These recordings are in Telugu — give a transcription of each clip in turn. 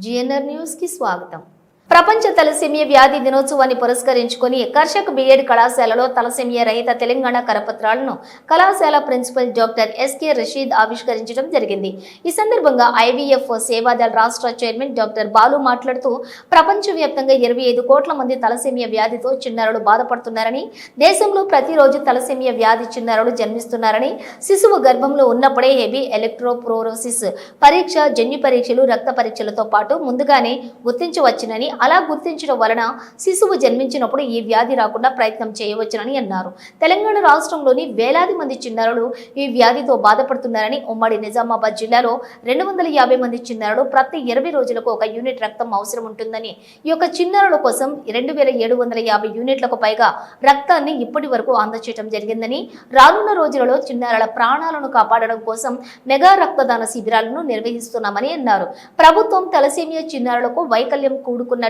జిఎన్ఆర్ న్యూస్ కి స్వాగతం. ప్రపంచ తలసేమియా వ్యాధి దినోత్సవాన్ని పురస్కరించుకుని కర్షక్ బిఎడ్ కళాశాలలో తలసేమియా రహిత తెలంగాణ కరపత్రాలను కళాశాల ప్రిన్సిపల్ డాక్టర్ ఎస్కే రషీద్ ఆవిష్కరించడం జరిగింది. ఈ సందర్భంగా ఐవీఎఫ్ సేవాదళ రాష్ట్ర చైర్మన్ డాక్టర్ బాలు మాట్లాడుతూ ప్రపంచవ్యాప్తంగా 25 కోట్ల మంది తలసేమియా వ్యాధితో చిన్నారులు బాధపడుతున్నారని, దేశంలో ప్రతిరోజు తలసేమియా వ్యాధి చిన్నారులు జన్మిస్తున్నారని, శిశువు గర్భంలో ఉన్నప్పుడే హెవీ ఎలక్ట్రోపోరోసిస్ పరీక్ష, జన్యు పరీక్షలు, రక్త పరీక్షలతో పాటు ముందుగానే గుర్తించవచ్చునని, అలా గుర్తించడం వలన శిశువు జన్మించినప్పుడు ఈ వ్యాధి రాకుండా ప్రయత్నం చేయవచ్చునని అన్నారు. తెలంగాణ రాష్ట్రంలోని వేలాది మంది చిన్నారులు ఈ వ్యాధితో బాధపడుతున్నారని, ఉమ్మడి నిజామాబాద్ జిల్లాలో 250 మంది చిన్నారులు ప్రతి 20 రోజులకు ఒక యూనిట్ రక్తం అవసరం ఉంటుందని, ఈ యొక్క చిన్నారుల కోసం 2750 యూనిట్లకు పైగా రక్తాన్ని ఇప్పటి వరకు అందచేయడం జరిగిందని, రానున్న రోజులలో చిన్నారుల ప్రాణాలను కాపాడడం కోసం మెగా రక్తదాన శిబిరాలను నిర్వహిస్తున్నామని అన్నారు. ప్రభుత్వం తలసేమియా చిన్నారులకు వైకల్యం కూడుకున్నటువంటి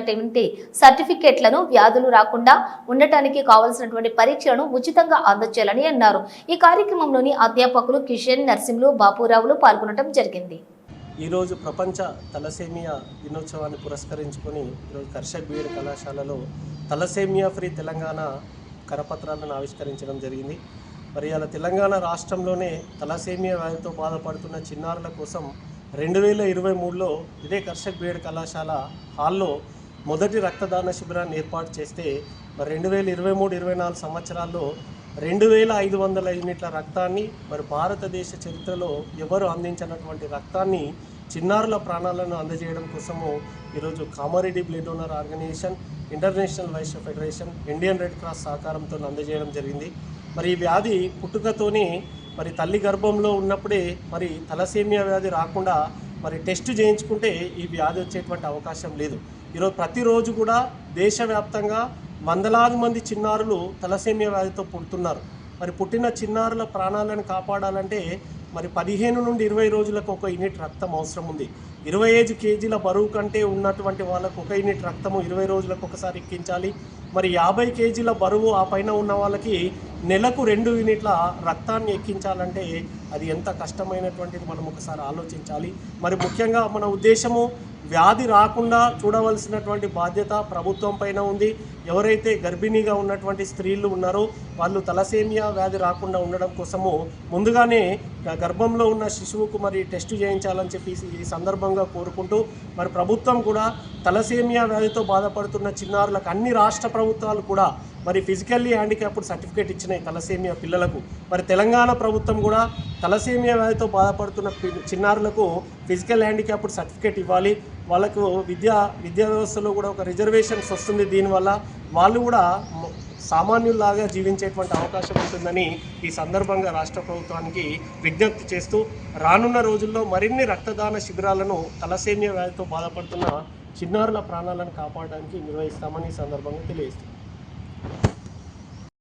సర్టిఫికేట్లను, వ్యాధులు రాకుండా ఉండటానికి కావాల్సినటువంటి పరీక్షలను ఉచితంగా అందచేయాలని అన్నారు. ఈ కార్యక్రమంలోని అధ్యాపకులు కిషన్, నర్సింహులు, బాపురావులు పాల్గొనడం జరిగింది. ఈరోజు ప్రపంచ తలసేమియా దినోత్సవాన్ని పురస్కరించుకొని ఈరోజు కర్షక్ బిఎడ్ కళాశాలలో తలసేమియా ఫ్రీ తెలంగాణ కరపత్రాలను ఆవిష్కరించడం జరిగింది. మరి అలా తెలంగాణ రాష్ట్రంలోనే తలసేమియా వ్యాధితో బాధపడుతున్న చిన్నారుల కోసం 2023లో ఇదే కర్షక్ బిఎడ్ కళాశాల హాల్లో మొదటి రక్తదాన శిబిరాన్ని ఏర్పాటు చేస్తే మరి 2023-24 సంవత్సరాల్లో 2500 యూనిట్ల రక్తాన్ని, మరి భారతదేశ చరిత్రలో ఎవరు అందించినటువంటి రక్తాన్ని, చిన్నారుల ప్రాణాలను అందజేయడం కోసము ఈరోజు Kamareddy blood donor organisation, international Vysya federation, Indian red cross సహకారంతో అందజేయడం జరిగింది. మరి ఈ వ్యాధి పుట్టుకతోనే మరి తల్లి గర్భంలో ఉన్నప్పుడే మరి తలసేమియా వ్యాధి రాకుండా మరి టెస్ట్ చేయించుకుంటే ఈ వ్యాధి వచ్చేటువంటి అవకాశం లేదు. ఈరోజు ప్రతిరోజు కూడా దేశవ్యాప్తంగా వందలాది మంది చిన్నారులు తలసేమియా వ్యాధితో పుడుతున్నారు. మరి పుట్టిన చిన్నారుల ప్రాణాలను కాపాడాలంటే మరి 15 నుండి 20 రోజులకు ఒక యూనిట్ రక్తం అవసరం ఉంది. 25 కేజీల బరువు కంటే ఉన్నటువంటి వాళ్ళకు ఒక యూనిట్ రక్తము 20 రోజులకు ఒకసారి ఎక్కించాలి. మరి 50 కేజీల బరువు ఆ పైన ఉన్న వాళ్ళకి నెలకు 2 యూనిట్ల రక్తాన్ని ఎక్కించాలంటే అది ఎంత కష్టమైనటువంటిది మనం ఒకసారి ఆలోచించాలి. మరి ముఖ్యంగా మన ఉద్దేశము వ్యాధి రాకుండా చూడవలసినటువంటి బాధ్యత ప్రభుత్వం పైన ఉంది. ఎవరైతే గర్భిణీగా ఉన్నటువంటి స్త్రీలు ఉన్నారో వాళ్ళు తలసేమియా వ్యాధి రాకుండా ఉండడం కోసము ముందుగానే గర్భంలో ఉన్న శిశువుకు మరి టెస్ట్ చేయించాలని చెప్పి ఈ సందర్భంగా కోరుకుంటూ మరి ప్రభుత్వం కూడా తలసేమియా వ్యాధితో బాధపడుతున్న చిన్నారులకు అన్ని రాష్ట్ర ప్రభుత్వాలు కూడా మరి ఫిజికల్లీ హ్యాండిక్యాప్డ్ సర్టిఫికేట్ ఇచ్చినాయి తలసేమియా పిల్లలకు. మరి తెలంగాణ ప్రభుత్వం కూడా తలసేమియా వ్యాధితో బాధపడుతున్న చిన్నారులకు ఫిజికల్ హ్యాండిక్యాప్డ్ సర్టిఫికేట్ ఇవ్వాలి. వాళ్ళకు విద్యా వ్యవస్థలో కూడా ఒక రిజర్వేషన్స్ వస్తుంది. దీనివల్ల వాళ్ళు కూడా సామాన్యుల్లాగా జీవించేటువంటి అవకాశం ఉంటుందని ఈ సందర్భంగా రాష్ట్ర ప్రభుత్వానికి విజ్ఞప్తి చేస్తూ రానున్న రోజుల్లో మరిన్ని రక్తదాన శిబిరాలను తలసేమియా వ్యాధితో బాధపడుతున్న చిన్నారుల ప్రాణాలను కాపాడడానికి నిర్వహిస్తామని ఈ సందర్భంగా తెలియజేస్తుంది.